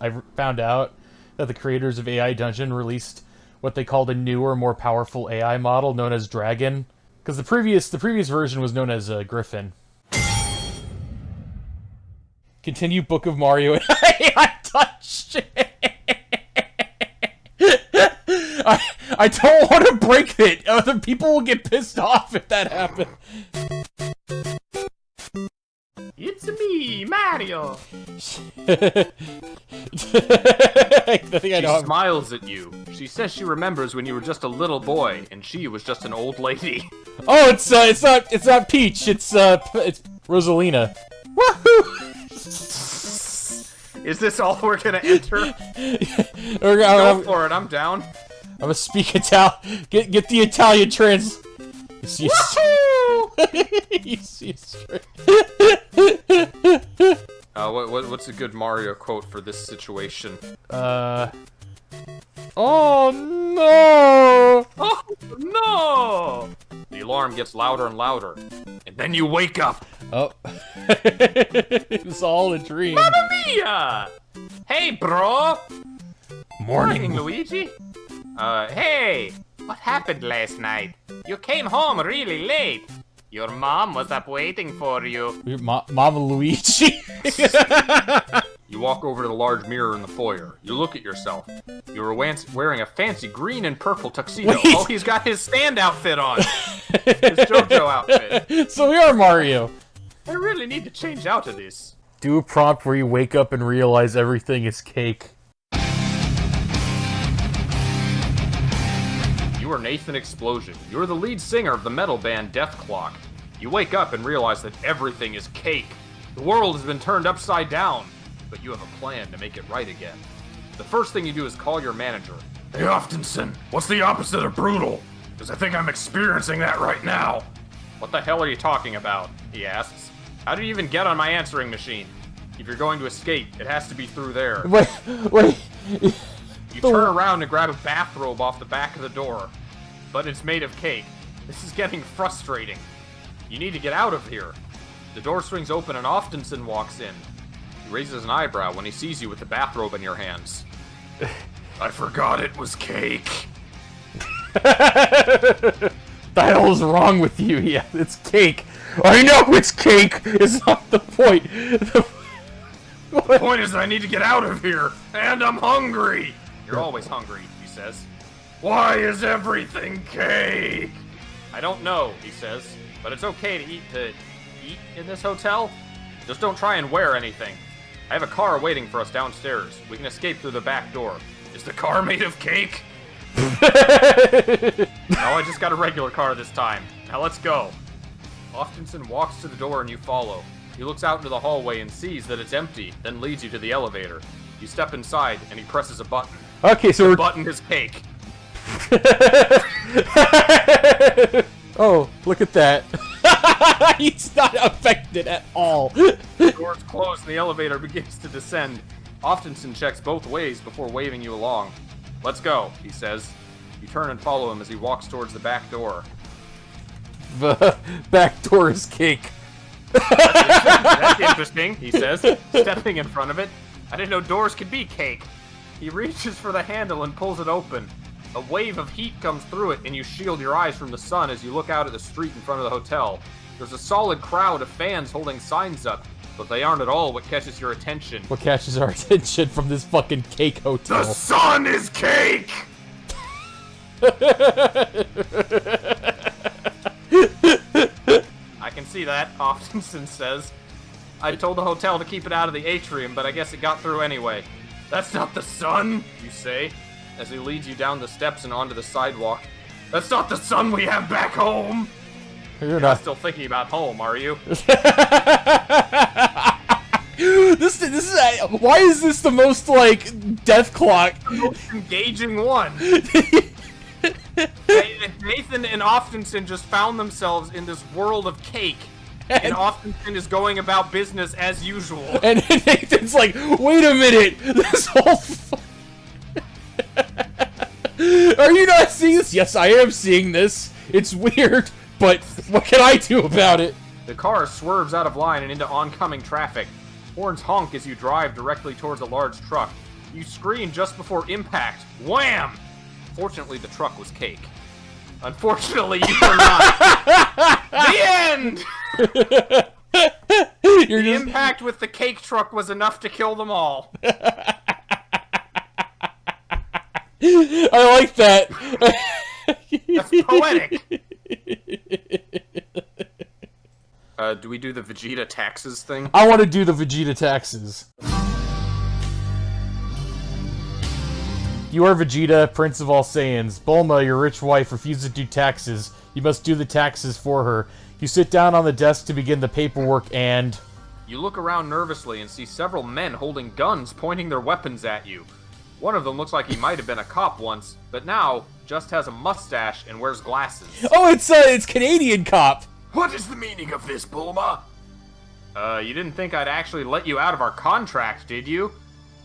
I found out that the creators of AI Dungeon released what they called a newer, more powerful AI model known as Dragon. Because the previous version was known as Griffin. Continue Book of Mario and AI Dungeon. I don't want to break it. Other people will get pissed off if that happens. It's me, Mario! I think I know. She smiles at you. She says she remembers when you were just a little boy, and she was just an old lady. Oh, it's not Peach. It's Rosalina. Woohoo! Is this all we're gonna enter? Go for it. I'm down. I'm gonna speak Italian. Get the Italian trans. You see you see What's a good Mario quote for this situation? Oh no! Oh no! The alarm gets louder and louder, and then you wake up. Oh, it was all a dream. Mamma mia! Hey, bro. Morning, Luigi. Hey, what happened last night? You came home really late. Your mom was up waiting for you. Mama Luigi. You walk over to the large mirror in the foyer. You look at yourself. You were wearing a fancy green and purple tuxedo. Wait. Oh, he's got his stand outfit on. His JoJo outfit. So we are Mario. I really need to change out of this. Do a prompt where you wake up and realize everything is cake. You are Nathan Explosion. You are the lead singer of the metal band Death Clock. You wake up and realize that everything is cake. The world has been turned upside down, but you have a plan to make it right again. The first thing you do is call your manager. Hey, Oftenson, what's the opposite of brutal? Because I think I'm experiencing that right now. What the hell are you talking about? He asks. How do you even get on my answering machine? If you're going to escape, it has to be through there. Wait. You turn around and grab a bathrobe off the back of the door, but it's made of cake. This is getting frustrating. You need to get out of here. The door swings open and Oftenson walks in. He raises an eyebrow when he sees you with the bathrobe in your hands. I forgot it was cake. The hell is wrong with you? Yeah, it's cake. I know it's cake. It's not the point. The point is that I need to get out of here, and I'm hungry. You're always hungry, he says. Why is everything cake? I don't know, he says, but it's okay to eat in this hotel. Just don't try and wear anything. I have a car waiting for us downstairs. We can escape through the back door. Is the car made of cake? No, I just got a regular car this time. Now let's go. Oftenson walks to the door and you follow. He looks out into the hallway and sees that it's empty, then leads you to the elevator. You step inside and he presses a button. Okay, so the button is cake. Oh, look at that. He's not affected at all. The doors close and the elevator begins to descend. Oftenson checks both ways before waving you along. Let's go, he says. You turn and follow him as he walks towards the back door. The back door is cake. That's interesting, he says, stepping in front of it. I didn't know doors could be cake. He reaches for the handle and pulls it open. A wave of heat comes through it, and you shield your eyes from the sun as you look out at the street in front of the hotel. There's a solid crowd of fans holding signs up, but they aren't at all what catches your attention. What catches our attention from this fucking cake hotel? The sun is cake! I can see that, Oftenson says. I told the hotel to keep it out of the atrium, but I guess it got through anyway. That's not the sun, you say, as he leads you down the steps and onto the sidewalk. That's not the sun we have back home! You're not still thinking about home, are you? This is why is this the most like Death Clock? The most engaging one. Nathan and Oftenson just found themselves in this world of cake, and Oftenson is going about business as usual. And Nathan's like, wait a minute, this whole. Are you not seeing this? Yes, I am seeing this. It's weird, but what can I do about it? The car swerves out of line and into oncoming traffic. Horns honk as you drive directly towards a large truck. You scream just before impact. Wham! Fortunately, the truck was Cake. Unfortunately, you were not. The end! The impact with the Cake truck was enough to kill them all. I like that. That's poetic. Do we do the Vegeta taxes thing? I want to do the Vegeta taxes. You are Vegeta, Prince of all Saiyans. Bulma, your rich wife, refuses to do taxes. You must do the taxes for her. You sit down on the desk to begin the paperwork and... You look around nervously and see several men holding guns pointing their weapons at you. One of them looks like he might have been a cop once, but now just has a mustache and wears glasses. Oh, it's Canadian cop! What is the meaning of this, Bulma? You didn't think I'd actually let you out of our contract, did you?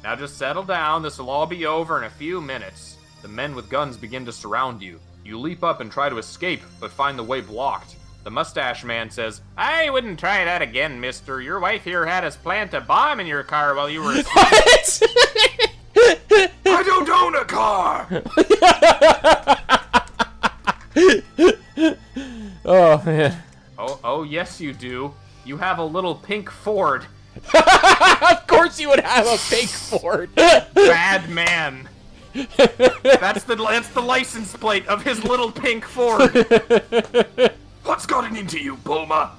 Now just settle down, this'll all be over in a few minutes. The men with guns begin to surround you. You leap up and try to escape, but find the way blocked. The mustache man says, I wouldn't try that again, mister. Your wife here had us plant a bomb in your car while you were asleep. What? I don't own a car! Oh, man. Oh, yes you do. You have a little pink Ford. Of course you would have a pink Ford. Bad man. That's the license plate of his little pink Ford. What's gotten into you, Bulma?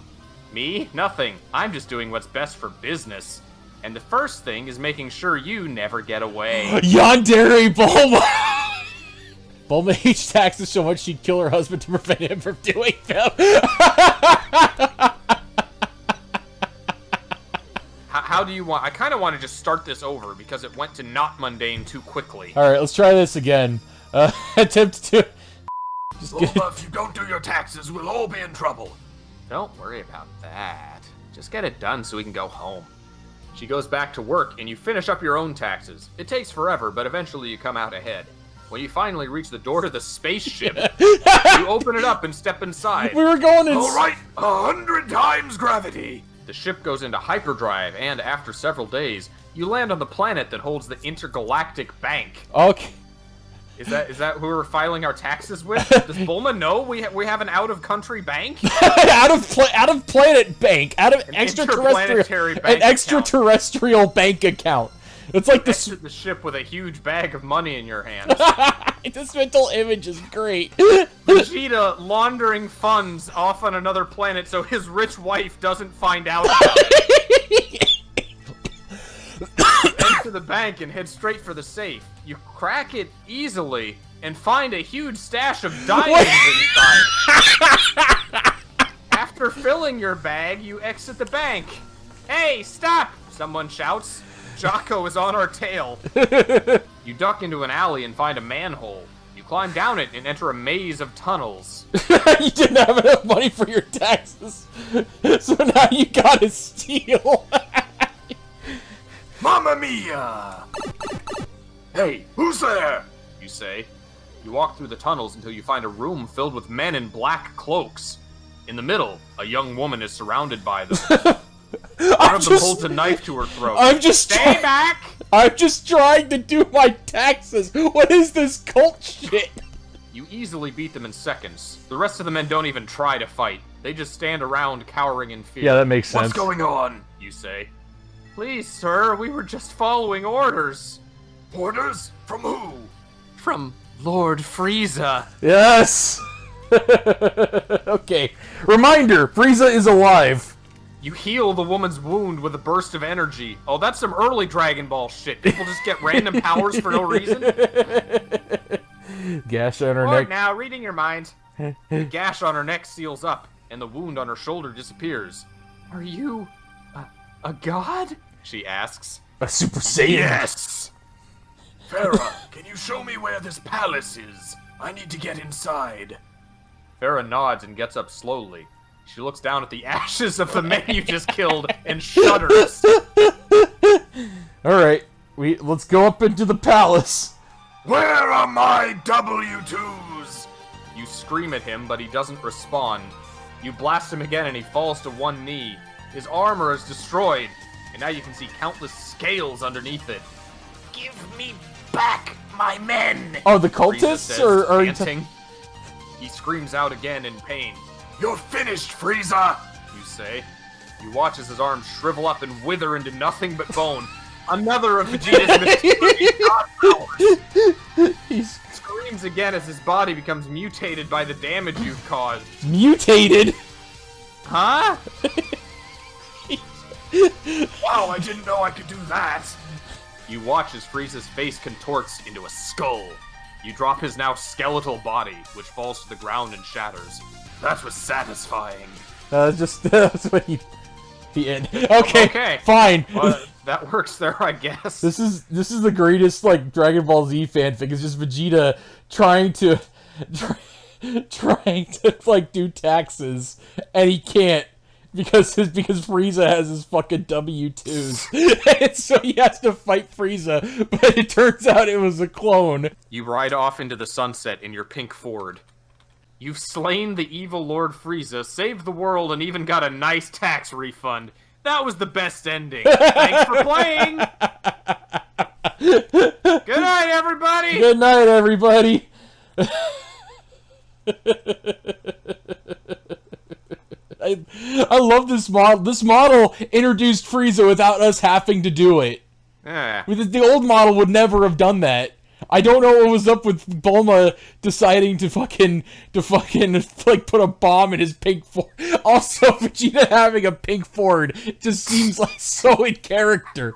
Me? Nothing. I'm just doing what's best for business. And the first thing is making sure you never get away. Yandere Bulma! Bulma hates taxes so much she'd kill her husband to prevent him from doing them. How do you want... I kind of want to just start this over because it went to not mundane too quickly. Alright, let's try this again. Attempt to... Bulma, if you don't do your taxes, we'll all be in trouble. Don't worry about that. Just get it done so we can go home. She goes back to work, and you finish up your own taxes. It takes forever, but eventually you come out ahead. When you finally reach the door to the spaceship, you open it up and step inside. We were going in... Alright, 100 times gravity. The ship goes into hyperdrive, and after several days, you land on the planet that holds the Intergalactic Bank. Okay. Is that who we're filing our taxes with? Does Bulma know we have an out-of-country bank? out of planet bank, out of An extraterrestrial, interplanetary bank an extraterrestrial bank account. It's like Exit the ship with a huge bag of money in your hands. This mental image is great. Vegeta laundering funds off on another planet so his rich wife doesn't find out about it. You enter the bank and head straight for the safe. You crack it easily and find a huge stash of diamonds inside. After filling your bag, you exit the bank. Hey, stop! Someone shouts. Jocko is on our tail. You duck into an alley and find a manhole. You climb down it and enter a maze of tunnels. You didn't have enough money for your taxes, so now you gotta steal. Mamma mia! Hey, who's there? You say. You walk through the tunnels until you find a room filled with men in black cloaks. In the middle, a young woman is surrounded by them. One of them holds a knife to her throat. Stay back! I'm just trying to do my taxes. What is this cult shit? You easily beat them in seconds. The rest of the men don't even try to fight. They just stand around cowering in fear. Yeah, that makes sense. What's going on? You say. Please, sir, we were just following orders. Orders? From who? From Lord Frieza. Yes! Okay. Reminder, Frieza is alive. You heal the woman's wound with a burst of energy. Oh, that's some early Dragon Ball shit. People just get random powers for no reason. Gash on her Right neck. now, reading your mind. The gash on her neck seals up, and the wound on her shoulder disappears. Are you... a god? She asks. A Super Saiyan. Yes! Farah, can you show me where this palace is? I need to get inside. Farah nods and gets up slowly. She looks down at the ashes of the men you just killed and shudders. Alright, let's go up into the palace. Where are my W2s? You scream at him, but he doesn't respond. You blast him again and he falls to one knee. His armor is destroyed. and now you can see countless scales underneath it. Give me back my men! Oh, the Frieza cultists? says, Or are you panting. He screams out again in pain. You're finished, Frieza! You say. You watch as his arms shrivel up and wither into nothing but bone. Another of Vegeta's mysterious god powers. He's Screams again as his body becomes mutated by the damage you've caused. mutated! Huh? Wow, I didn't know I could do that! You watch as Frieza's face contorts into a skull. You drop his now skeletal body, which falls to the ground and shatters. That was satisfying. That's what the end. Okay, Okay. fine. That works there, I guess. This is the greatest like Dragon Ball Z fanfic. It's just Vegeta trying to like do taxes, and he can't because Frieza has his fucking W2s, and so he has to fight Frieza. But it turns out it was a clone. You ride off into the sunset in your pink Ford. You've slain the evil Lord Frieza, saved the world, and even got a nice tax refund. That was the best ending. Thanks for playing! Good night, everybody! Good night, everybody. I love this model. This model introduced Frieza without us having to do it. Yeah. The old model would never have done that. I don't know what was up with Bulma deciding to fucking like put a bomb in his pink Ford. Also, Vegeta having a pink Ford just seems like so in character.